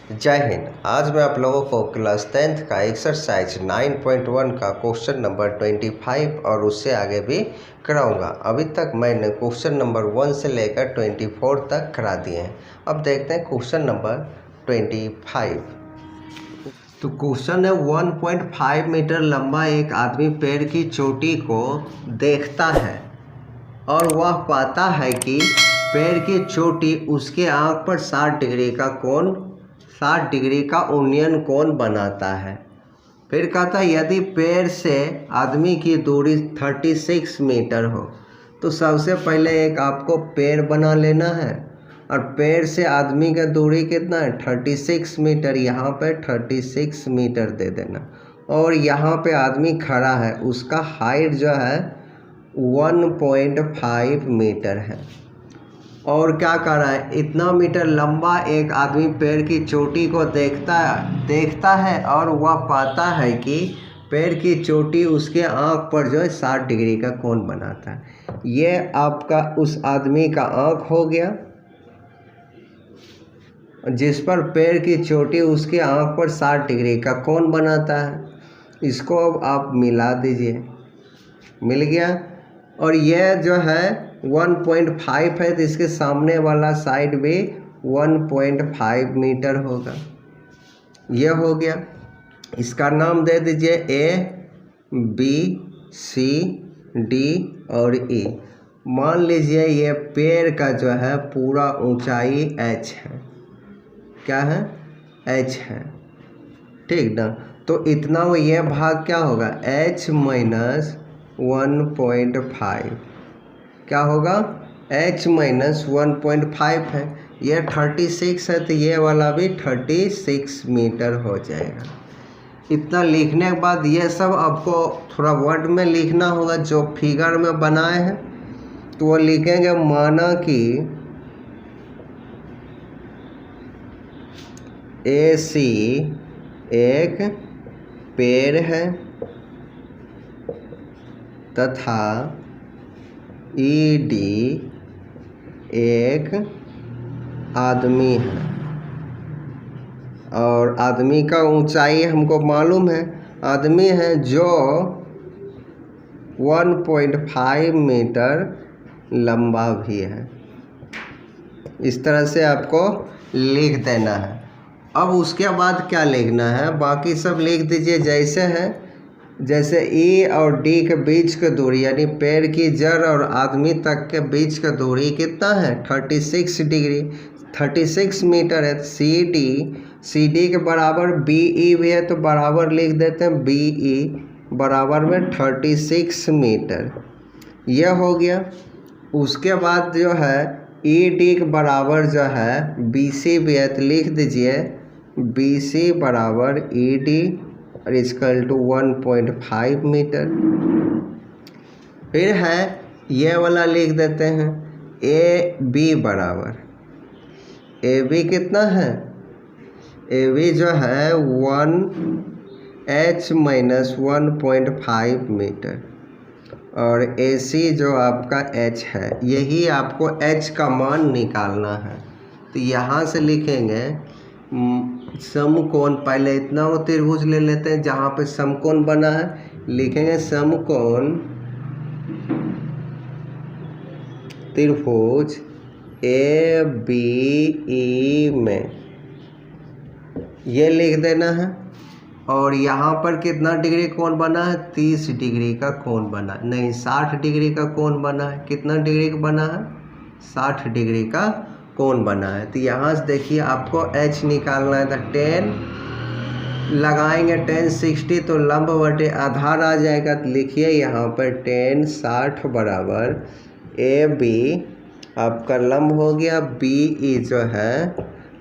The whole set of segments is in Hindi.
जय हिंद। आज मैं आप लोगों को क्लास 10th का एक्सरसाइज 9.1 का क्वेश्चन नंबर 25 और उससे आगे भी कराऊंगा। अभी तक मैंने क्वेश्चन नंबर 1 से लेकर 24 तक करा दिए हैं। अब देखते हैं क्वेश्चन नंबर 25। तो क्वेश्चन है 1.5 मीटर लंबा एक आदमी पेड़ की चोटी को देखता है और वह पाता है कि पेड़ की चोटी उसके आँख पर 60 डिग्री का उन्नयन कोण बनाता है। फिर कहता है यदि पेड़ से आदमी की दूरी 36 मीटर हो तो सबसे पहले एक आपको पेड़ बना लेना है और पेड़ से आदमी का दूरी कितना है 36 मीटर। यहाँ पे 36 मीटर दे देना और यहाँ पे आदमी खड़ा है, उसका हाइट जो है 1.5 मीटर है। और क्या कर रहा है, इतना मीटर लंबा एक आदमी पेड़ की चोटी को देखता है और वह पाता है कि पेड़ की चोटी उसके आँख पर जो है 60 डिग्री का कोण बनाता है। ये आपका उस आदमी का आँख हो गया जिस पर पेड़ की चोटी उसके आँख पर 60 डिग्री का कोण बनाता है। इसको अब आप मिला दीजिए, मिल गया। और यह जो है 1.5 है तो इसके सामने वाला साइड भी 1.5 मीटर होगा। यह हो गया। इसका नाम दे दीजिए A, B, C, D और E। मान लीजिए ये पेड़ का जो है पूरा ऊंचाई h है। क्या है? h है, ठीक ना। तो इतना वो ये भाग क्या होगा, h माइनस 1.5 क्या होगा, h माइनस 1.5 है। ये 36 है तो ये वाला भी 36 मीटर हो जाएगा। इतना लिखने के बाद ये सब आपको थोड़ा वर्ड में लिखना होगा जो फिगर में बनाए हैं। तो वो लिखेंगे माना कि AC एक पेड़ है तथा ED एक आदमी है और आदमी का ऊंचाई हमको मालूम है, आदमी है जो 1.5 मीटर लंबा भी है। इस तरह से आपको लिख देना है। अब उसके बाद क्या लिखना है, बाकी सब लिख दीजिए जैसे है। जैसे E और D के बीच की दूरी यानी पेड़ की जड़ और आदमी तक के बीच का दूरी कितना है 36 डिग्री, 36 मीटर है। CD के बराबर BE भी है तो बराबर लिख देते हैं BE बराबर में 36 मीटर। यह हो गया। उसके बाद जो है ED के बराबर जो है BC भी है तो लिख दीजिए BC बराबर ED और इक्वल टू 1.5 मीटर। फिर है ये वाला लिख देते हैं AB बराबर, AB कितना है, AB जो है 1h माइनस 1.5 मीटर और AC जो आपका h है, यही आपको h का मान निकालना है। तो यहाँ से लिखेंगे समकोण, पहले इतना वो त्रिभुज ले लेते हैं जहाँ पे समकोण बना है, लिखेंगे समकोण त्रिभुज ABE में, ये लिख देना है। और यहाँ पर कितना डिग्री कोण बना है, 30 डिग्री का कोण बना, नहीं 60 डिग्री का कोण बना है। कितना डिग्री का बना है, 60 डिग्री का कोण बना है। तो यहाँ से देखिए आपको h निकालना है तो 10 लगाएंगे, 10 60 तो लंब बटे आधार आ जाएगा। तो लिखिए यहाँ पर 10 60 बराबर AB आपका लंब हो गया, BE जो है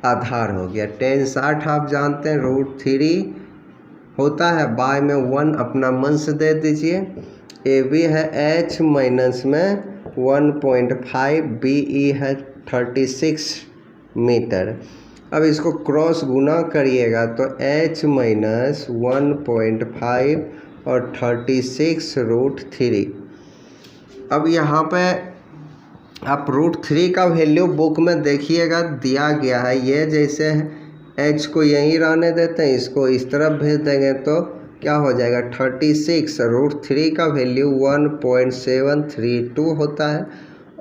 आधार हो गया। 10 60 आप जानते हैं √3 होता है, बाय में 1 अपना मन से दे दीजिए। AB है h माइनस में 1.5, BE है 36 मीटर। अब इसको क्रॉस गुना करिएगा तो h माइनस 1.5 और 36√3। अब यहाँ पे आप √3 का वैल्यू बुक में देखिएगा दिया गया है। ये जैसे एच को यहीं रहने देते हैं, इसको इस तरफ भेज देंगे तो क्या हो जाएगा 36√3 का वैल्यू 1.732 होता है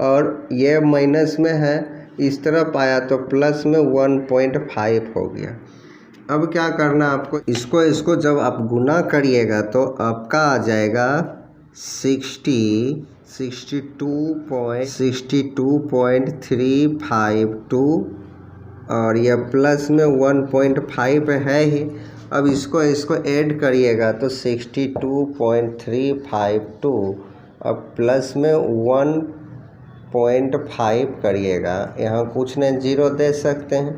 और ये माइनस में है, इस तरफ आया तो प्लस में 1.5 हो गया। अब क्या करना आपको, इसको जब आप गुना करिएगा तो आपका आ जाएगा 62.352 और यह प्लस में 1.5 है ही। अब इसको ऐड करिएगा तो 62.352 अब प्लस में 1.5 करिएगा, यहाँ कुछ नहीं जीरो दे सकते हैं,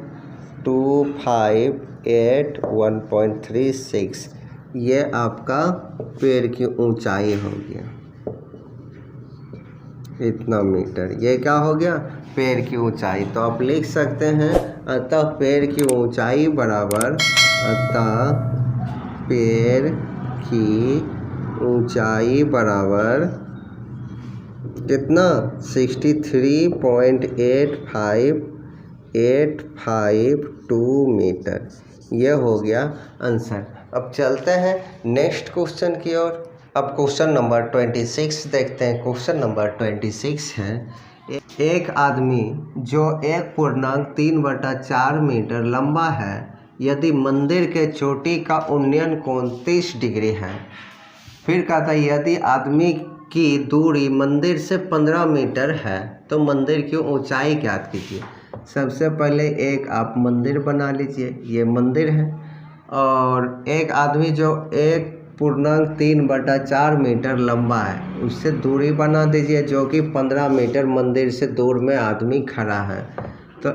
258 1.36 ये आपका पेड़ की ऊंचाई हो गया, इतना मीटर। ये क्या हो गया पेड़ की ऊंचाई। तो आप लिख सकते हैं अतः पेड़ की ऊंचाई बराबर, अतः पेड़ की ऊंचाई बराबर कितना 63.852 मीटर। ये हो गया आंसर। अब चलते हैं नेक्स्ट क्वेश्चन की ओर। अब क्वेश्चन नंबर 26 देखते हैं। क्वेश्चन नंबर 26 है, एक आदमी जो 1.3/4 मीटर लंबा है, यदि मंदिर के चोटी का उन्नयन कोण 30 डिग्री है। फिर कहता है यदि आदमी की दूरी मंदिर से 15 मीटर है तो मंदिर की ऊंचाई ज्ञात कीजिए। सबसे पहले एक आप मंदिर बना लीजिए, ये मंदिर है और एक आदमी जो 1.3/4 मीटर लंबा है उससे दूरी बना दीजिए, जो कि 15 मीटर मंदिर से दूर में आदमी खड़ा है। तो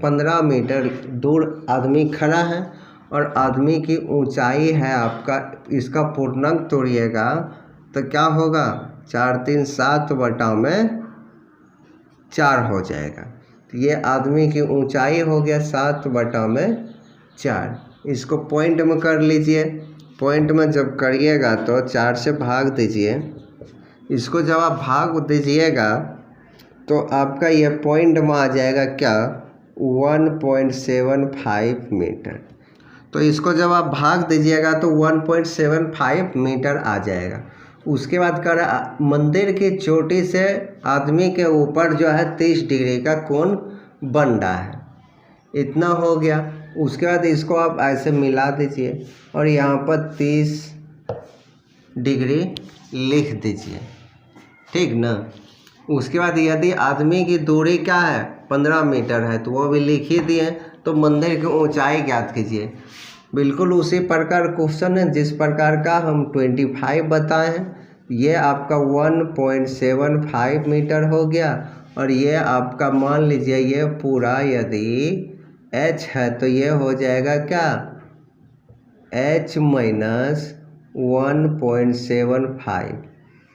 15 मीटर दूर आदमी खड़ा है और आदमी की ऊंचाई है आपका, इसका पूर्णांक तोड़िएगा तो क्या होगा 4 3 7/4 हो जाएगा। तो ये आदमी की ऊंचाई हो गया 7/4। इसको पॉइंट में कर लीजिए। पॉइंट में जब करिएगा तो 4 से भाग दीजिए। इसको जब आप भाग दीजिएगा तो आपका ये पॉइंट में आ जाएगा क्या 1.75 मीटर। तो इसको जब आप भाग दीजिएगा तो 1.75 मीटर आ जाएगा। उसके बाद कर मंदिर की चोटी से आदमी के ऊपर जो है 30 डिग्री का कोण बन रहा है, इतना हो गया। उसके बाद इसको आप ऐसे मिला दीजिए और यहाँ पर 30 डिग्री लिख दीजिए, ठीक ना। उसके बाद यदि आदमी की दूरी क्या है 15 मीटर है तो वो भी लिख ही दिए। तो मंदिर की ऊंचाई ज्ञात कीजिए। बिल्कुल उसी प्रकार क्वेश्चन है जिस प्रकार का हम 25 बताए हैं। ये आपका 1.75 मीटर हो गया और ये आपका मान लीजिए ये पूरा यदि h है तो ये हो जाएगा क्या h - 1.75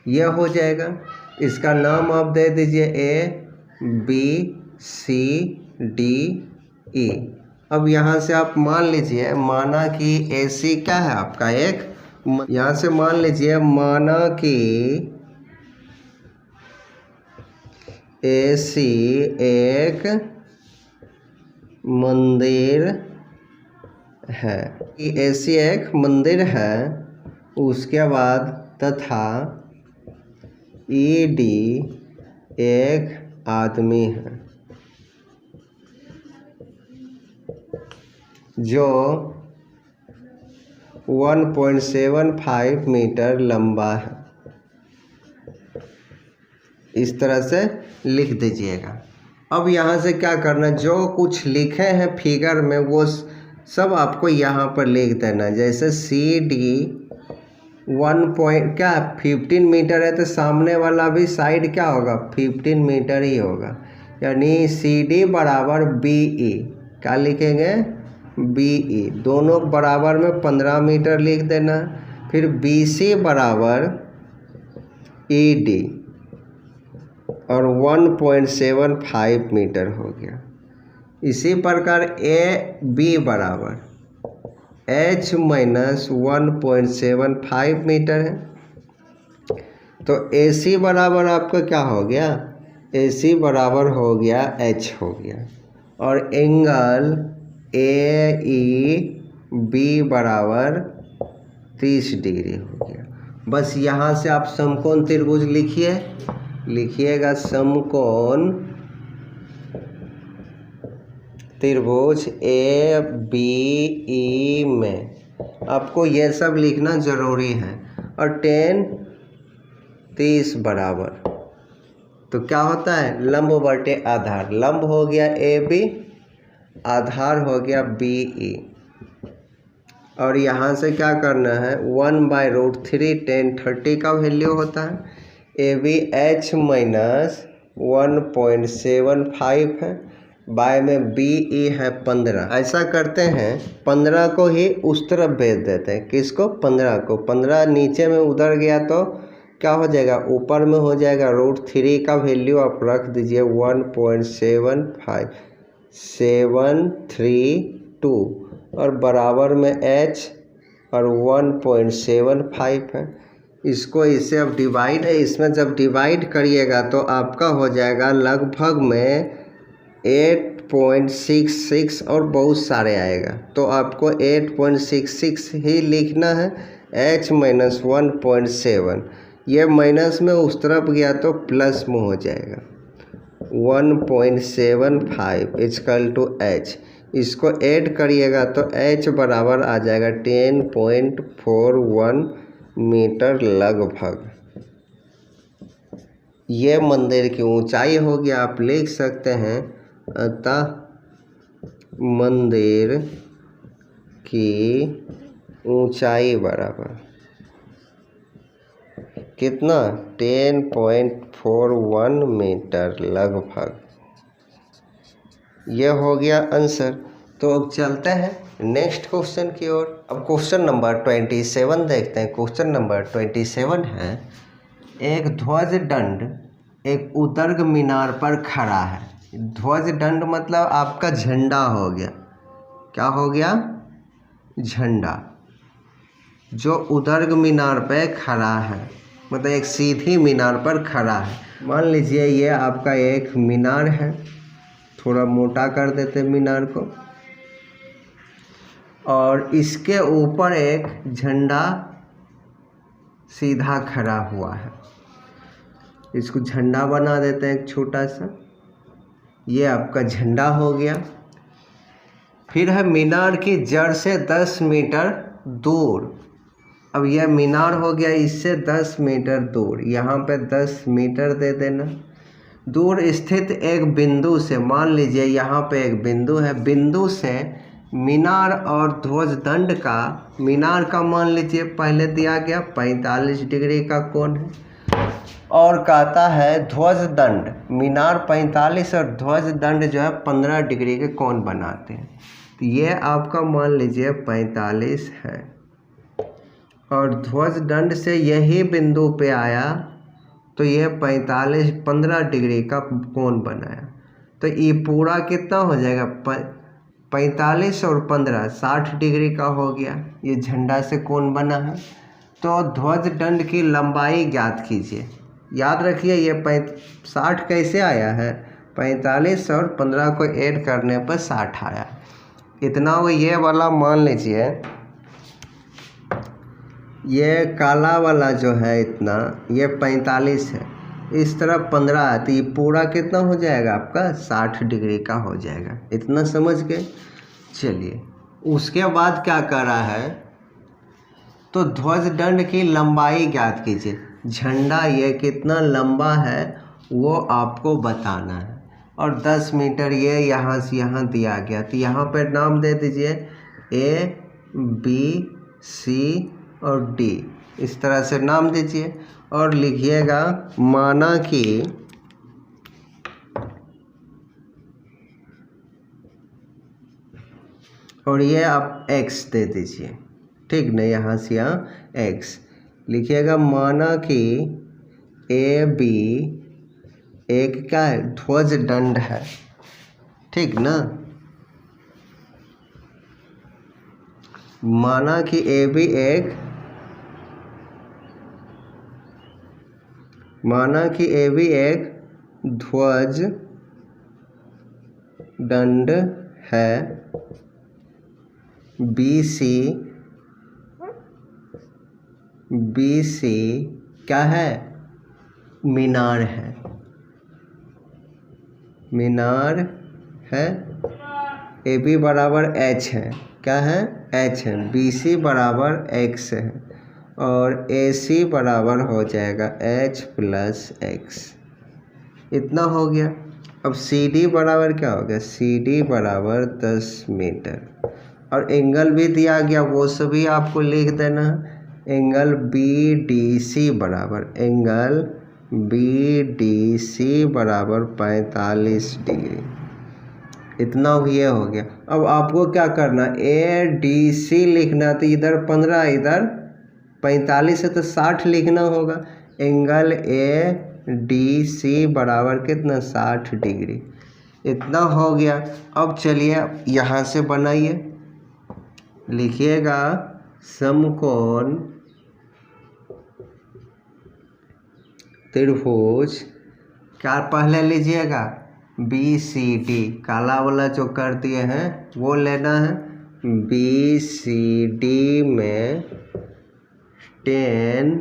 ये हो जाएगा। इसका नाम आप दे दीजिए ABCDE। अब यहाँ से आप मान लीजिए, माना कि AC क्या है आपका एक, यहाँ से मान लीजिए माना कि AC एक मंदिर है, AC एक मंदिर है। उसके बाद तथा ED एक आदमी है जो 1.75 मीटर लंबा है। इस तरह से लिख दीजिएगा। अब यहाँ से क्या करना, जो कुछ लिखे हैं फिगर में वो सब आपको यहाँ पर लिख देना। जैसे CD 15 मीटर है तो सामने वाला भी साइड क्या होगा 15 मीटर ही होगा, यानी CD बराबर BE क्या लिखेंगे BE, दोनों बराबर में 15 मीटर लिख देना। फिर BC बराबर ED और 1.75 मीटर हो गया। इसी प्रकार AB बराबर H - 1.75 मीटर है। तो AC बराबर आपका क्या हो गया, AC बराबर हो गया H हो गया। और एंगल AEB बराबर 30 डिग्री हो गया। बस यहाँ से आप समकोण त्रिभुज लिखिएगा समकोण त्रिभुज ABE में आपको यह सब लिखना जरूरी है। और 10 30 बराबर तो क्या होता है, लंब बटे आधार। लंब हो गया AB, आधार हो गया BE। और यहाँ से क्या करना है, 1/√3 10 30 का वैल्यू होता है। ABH माइनस 1.75 है, बाय में BE है 15। ऐसा करते हैं 15 को ही उस तरफ भेज देते हैं। किसको, 15 को। 15 नीचे में उधर गया तो क्या हो जाएगा, ऊपर में हो जाएगा √3 का वैल्यू आप रख दीजिए 1.75732 और बराबर में H और 1.75 है। इसको इससे अब डिवाइड है, इसमें जब डिवाइड करिएगा तो आपका हो जाएगा लगभग में 8.66 और बहुत सारे आएगा। तो आपको 8.66 ही लिखना है। H माइनस 1.7 ये माइनस में उस तरफ गया तो प्लस में हो जाएगा 1.75 इक्वल टू H। इसको ऐड करिएगा तो H बराबर आ जाएगा 10.41 मीटर लगभग। ये मंदिर की ऊंचाई हो गया। आप लिख सकते हैं अतः मंदिर की ऊंचाई बराबर कितना, 10.41 मीटर लगभग। यह हो गया आंसर। तो अब चलते हैं नेक्स्ट क्वेश्चन की ओर। अब क्वेश्चन नंबर 27 देखते हैं। क्वेश्चन नंबर 27 है, एक ध्वज दंड एक उदर्ग मीनार पर खड़ा है। ध्वज दंड मतलब आपका झंडा हो गया। क्या हो गया, झंडा, जो उदर्ग मीनार पे खड़ा है, मतलब एक सीधी मीनार पर खड़ा है। मान लीजिए ये आपका एक मीनार है, थोड़ा मोटा कर देते मीनार को, और इसके ऊपर एक झंडा सीधा खड़ा हुआ है। इसको झंडा बना देते हैं एक छोटा सा। ये आपका झंडा हो गया। फिर है मीनार की जड़ से 10 मीटर दूर। अब यह मीनार हो गया इससे 10 मीटर दूर, यहाँ पे 10 मीटर दे देना। दूर स्थित एक बिंदु से, मान लीजिए यहाँ पे एक बिंदु है, बिंदु से मीनार और ध्वज दंड का, मीनार का मान लीजिए पहले दिया गया 45 डिग्री का कोण है, और कहता है ध्वज दंड, मीनार 45 और ध्वज दंड जो है 15 डिग्री के कोण बनाते हैं। तो ये आपका मान लीजिए 45 है, और ध्वज दंड से यही बिंदु पे आया तो ये 15 डिग्री का कोण बनाया। तो ये पूरा कितना हो जाएगा, 45 और 15 60 डिग्री का हो गया। ये झंडा से कोण बना है। तो ध्वज दंड की लंबाई ज्ञात कीजिए। याद रखिए ये 60 कैसे आया है, 45 और 15 को ऐड करने पर 60 आया। इतना वो ये वाला मान लीजिए, ये काला वाला जो है इतना, ये 45 है, इस तरफ 15 है, तो ये पूरा कितना हो जाएगा आपका 60 डिग्री का हो जाएगा। इतना समझ गए। चलिए उसके बाद क्या कर रहा है, तो ध्वज दंड की लंबाई ज्ञात कीजिए। झंडा ये कितना लंबा है वो आपको बताना है, और 10 मीटर ये यहाँ से यहाँ दिया गया। तो यहाँ पर नाम दे दीजिए A B C और D, इस तरह से नाम दीजिए और लिखिएगा माना कि और ये आप x दे दीजिए, ठीक ना, यहाँ से यहाँ x लिखिएगा। माना कि AB एक क्या है, ध्वज दंड है, ठीक ना। माना कि AB एक, माना कि AB एक ध्वज दंड है बी सी क्या है, मीनार है, मीनार है। ए बी बराबर एच है, क्या है, एच है। बी सी बराबर एक्स है और ए सी बराबर हो जाएगा एच प्लस एक्स। इतना हो गया। अब सी डी बराबर क्या हो गया, सी डी बराबर 10 मीटर और एंगल भी दिया गया, वो सभी आपको लिख देना है। एंगल बी डी सी बराबर, एंगल बी डी सी बराबर 45 डिग्री। इतना ये हो गया। अब आपको क्या करना, ए डी सी लिखना, तो इधर 15 इधर 45 है तो 60 लिखना होगा। एंगल ए डी सी बराबर कितना, 60 डिग्री। इतना हो गया। अब चलिए यहाँ से बनाइए, लिखिएगा समकोण त्रिभुज, क्या पहले लीजिएगा बी सी डी, काला वाला जो कर दिए हैं वो लेना है। बी सी डी में 10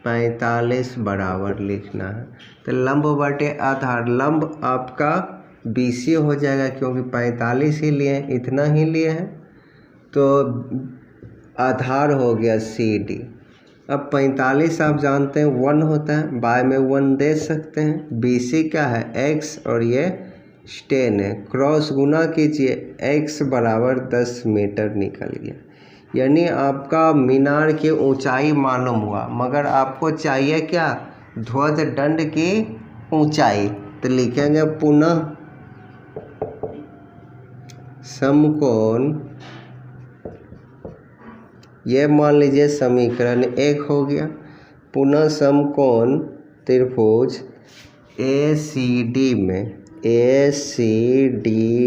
45 बराबर लिखना है। तो लंब बटे आधार, लंब आपका बी सी हो जाएगा क्योंकि 45 ही लिए हैं, इतना ही लिए हैं, तो आधार हो गया सी डी। अब 45 आप जानते हैं 1 होता है, बाय में 1 दे सकते हैं। बी सी क्या है, एक्स और ये 10 है, क्रॉस गुना कीजिए, x बराबर 10 मीटर निकल गया। यानी आपका मीनार की ऊंचाई मालूम हुआ, मगर आपको चाहिए क्या, ध्वज दंड की ऊंचाई। तो लिखेंगे पुनः समकोण, ये मान लीजिए समीकरण 1 हो गया। पुनः समकोण त्रिभुज ए सी डी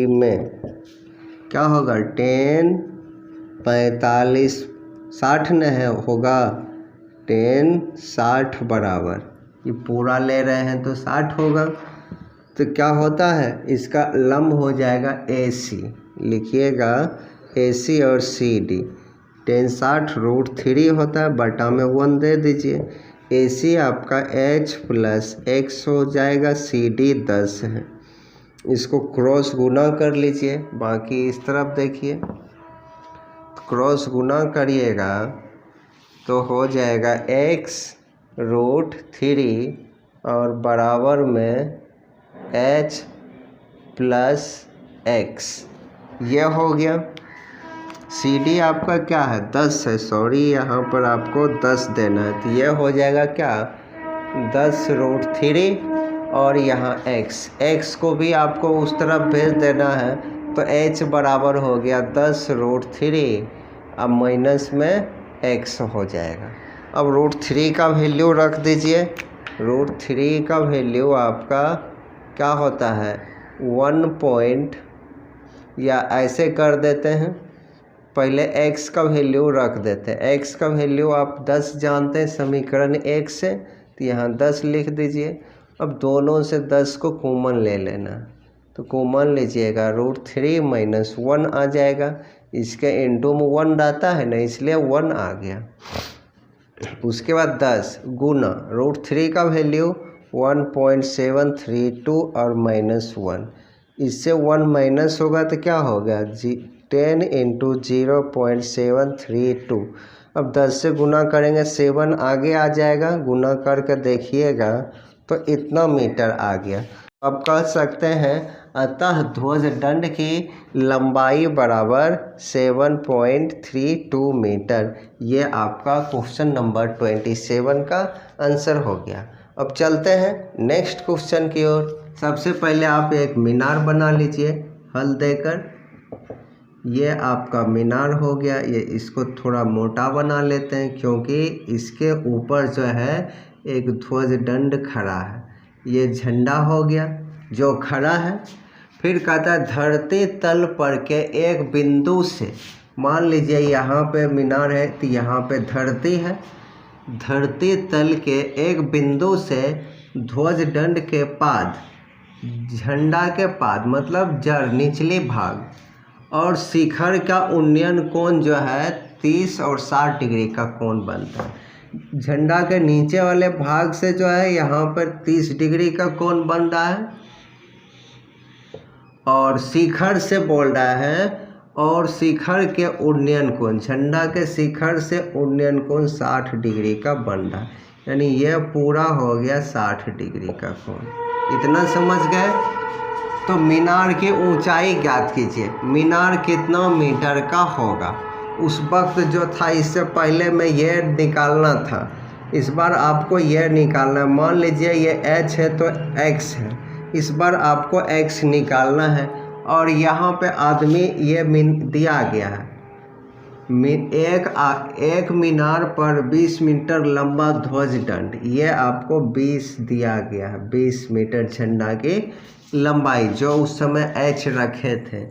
में क्या होगा, 10 45 60 न है, होगा 10 60 बराबर, ये पूरा ले रहे हैं तो 60 होगा। तो क्या होता है, इसका लंब हो जाएगा ए सी, लिखिएगा ए सी और सी डी। 10 60 √3 होता है, बटा में 1 दे दीजिए। ए सी आपका h प्लस एक्स हो जाएगा, सी डी 10 है, इसको क्रॉस गुना कर लीजिए। बाकी इस तरफ देखिए, क्रॉस गुना करिएगा तो हो जाएगा x √3 और बराबर में h प्लस एक्स, ये हो गया। सी डी आपका क्या है, 10 है, सॉरी यहाँ पर आपको 10 देना है, तो ये हो जाएगा क्या, 10 √3 और यहाँ x को भी आपको उस तरफ भेज देना है, तो h बराबर हो गया 10 √3, अब माइनस में x हो जाएगा। अब √3 का वैल्यू रख दीजिए, √3 का वैल्यू आपका क्या होता है 1 या ऐसे कर देते हैं, पहले x का वैल्यू रख देते हैं। x का वैल्यू आप 10 जानते हैं समीकरण 1 से, तो यहाँ 10 लिख दीजिए। अब दोनों से 10 को कॉमन ले लेना, तो कॉमन लीजिएगा, √3 माइनस 1 आ जाएगा, इसके इंटू में 1 रहता है ना, इसलिए 1 आ गया। उसके बाद 10 गुना √3 का वैल्यू 1.732 और -1, इससे 1 माइनस होगा तो क्या होगा 10 इंटू 0.732। अब 10 से गुना करेंगे, 7 आगे आ जाएगा, गुना करके देखिएगा तो इतना मीटर आ गया। अब कह सकते हैं अतः ध्वज दंड की लंबाई बराबर 7.32 मीटर। ये आपका क्वेश्चन नंबर 27 का आंसर हो गया। अब चलते हैं नेक्स्ट क्वेश्चन की ओर। सबसे पहले आप एक मीनार बना लीजिए हल देकर। ये आपका मीनार हो गया। ये इसको थोड़ा मोटा बना लेते हैं क्योंकि इसके ऊपर जो है एक ध्वज दंड खड़ा है। ये झंडा हो गया जो खड़ा है। फिर कहता है धरती तल पर के एक बिंदु से, मान लीजिए यहाँ पे मीनार है तो यहाँ पे धरती है, धरती तल के एक बिंदु से ध्वज दंड के पाद, झंडा के पाद मतलब जड़ निचली भाग और शिखर का उन्नयन कोण जो है 30 और 60 डिग्री का कोण बनता है। झंडा के नीचे वाले भाग से जो है यहाँ पर 30 डिग्री का कोण बन रहा है और शिखर से बोल रहा है, और शिखर के उन्नयन कोण, झंडा के शिखर से उन्नयन कोण 60 डिग्री का बन रहा है, यानी यह पूरा हो गया 60 डिग्री का कोण। इतना समझ गए? तो मीनार की ऊंचाई ज्ञात कीजिए। मीनार कितना मीटर का होगा? उस वक्त जो था, इससे पहले में यह निकालना था, इस बार आपको यह निकालना है। मान लीजिए ये h है तो x है, इस बार आपको x निकालना है। और यहाँ पे आदमी ये दिया गया है, एक मीनार पर 20 मीटर लंबा ध्वज दंड, ये आपको 20 दिया गया है, 20 मीटर झंडा की लंबाई, जो उस समय h रखे थे।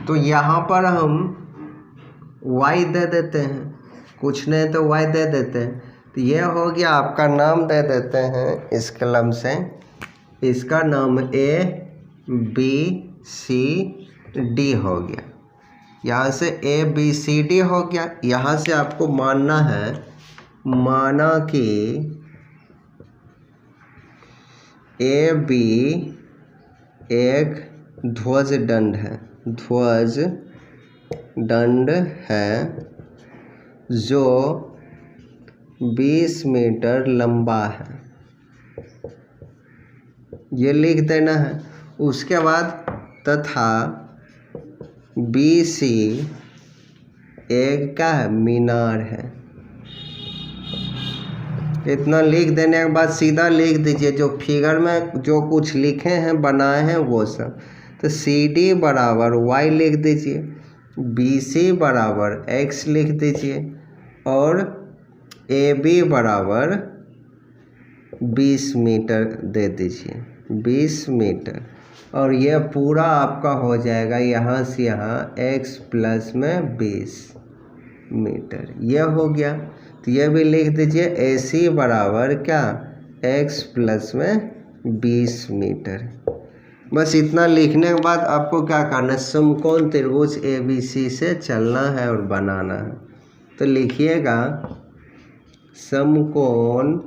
तो यहाँ पर हम y दे देते हैं, कुछ नहीं तो y दे देते हैं। तो ये हो गया, आपका नाम दे देते हैं इस कलम से, इसका नाम A B C D हो गया। यहाँ से A B C D हो गया। यहाँ से आपको मानना है, माना कि A B एक ध्वज दंड है, ध्वज दंड है जो 20 मीटर लंबा है, ये लिख देना है। उसके बाद तथा BC एक क्या है? मीनार है। इतना लिख देने के बाद सीधा लिख दीजिए, जो फिगर में जो कुछ लिखे हैं, बनाए हैं, वो सब। तो CD बराबर y लिख दीजिए, BC बराबर x लिख दीजिए, और AB बराबर 20 मीटर दे दीजिए, 20 मीटर। और यह पूरा आपका हो जाएगा यहाँ से यहाँ x प्लस में 20 मीटर, यह हो गया। तो यह भी लिख दीजिए, AC बराबर क्या? x प्लस में 20 मीटर। बस इतना लिखने के बाद आपको क्या करना है? समकोण त्रिभुज ABC से चलना है और बनाना है। तो लिखिएगा, समकोण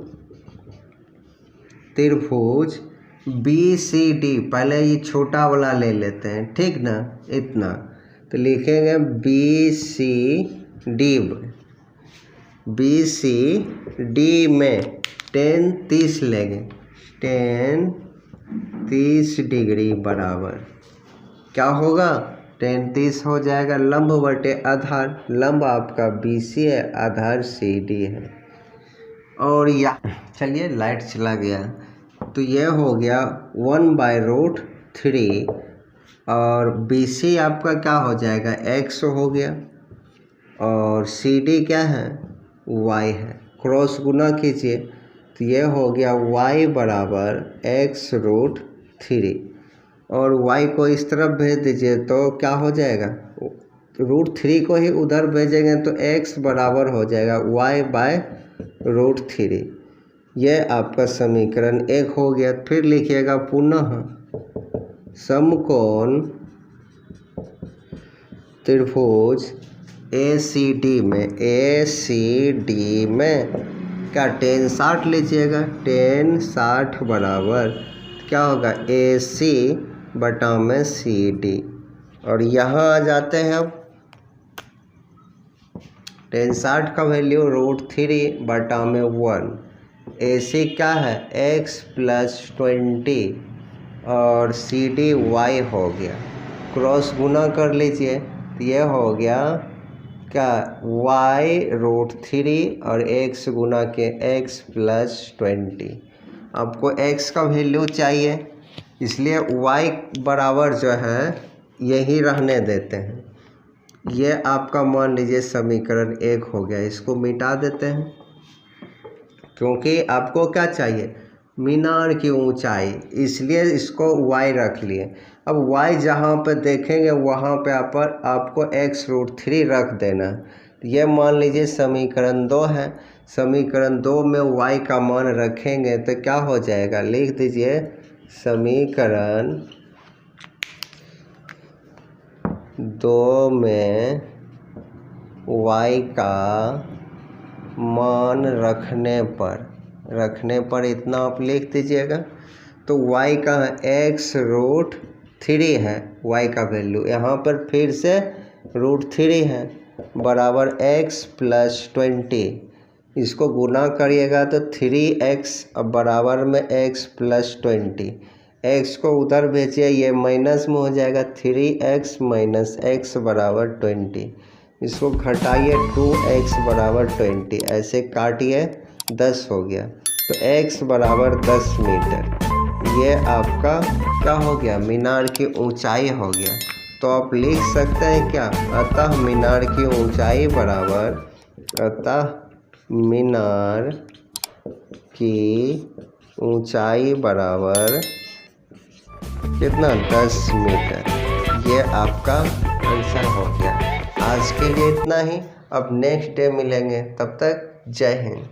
त्रिभुज BCD, पहले ये छोटा वाला ले लेते हैं, ठीक ना, इतना। तो लिखेंगे BCD में tan 30 लेंगे, tan 30 डिग्री बराबर क्या होगा? tan 30 हो जाएगा लंब बटे आधार, लंब आपका BC है, आधार CD है। और या चलिए लाइट चला गया, तो यह हो गया 1/√3, और BC आपका क्या हो जाएगा? x हो गया, और CD क्या है? y है। क्रॉस गुना कीजिए, तो यह हो गया y बराबर x√3, और y को इस तरफ भेज दीजिए तो क्या हो जाएगा? √3 को ही उधर भेजेंगे तो x बराबर हो जाएगा y/√3। यह आपका समीकरण 1 हो गया। फिर लिखिएगा पुनः, समकोण त्रिभुज ACD में क्या tan 60 लीजिएगा, tan 60 बराबर क्या होगा? AC बटा में CD, और यहाँ आ जाते हैं अब, tan 60 का वैल्यू √3 बटा में 1, AC क्या है? x प्लस 20, और CD y हो गया। क्रॉस गुना कर लीजिए, तो यह हो गया क्या? y√3 और x गुना के x प्लस 20। आपको x का वैल्यू चाहिए, इसलिए y बराबर जो है यही रहने देते हैं। ये आपका मान लीजिए समीकरण 1 हो गया। इसको मिटा देते हैं, क्योंकि आपको क्या चाहिए? मीनार की ऊंचाई, इसलिए इसको y रख लिए। अब y जहाँ पे देखेंगे वहाँ पे आपको x√3 रख देना। ये मान लीजिए समीकरण 2 है। समीकरण 2 में y का मान रखेंगे तो क्या हो जाएगा, लिख दीजिए समीकरण 2 में y का मान रखने पर इतना आप लिख दीजिएगा। तो y का x√3 है, y का वैल्यू यहाँ पर फिर से √3 है, बराबर x + 20। इसको गुना करिएगा तो 3x अब बराबर में x + 20। x को उधर भेजिए, ये माइनस में हो जाएगा, 3x - x बराबर 20। इसको घटाइए, 2x बराबर 20, ऐसे काटिए, 10 हो गया। तो x बराबर 10 मीटर, ये आपका क्या हो गया, मीनार की ऊंचाई हो गया। तो आप लिख सकते हैं क्या, अतः मीनार की ऊंचाई बराबर कितना, 10 मीटर। ये आपका आंसर हो गया। आज के लिए इतना ही, अब नेक्स्ट डे मिलेंगे, तब तक जय हिंद।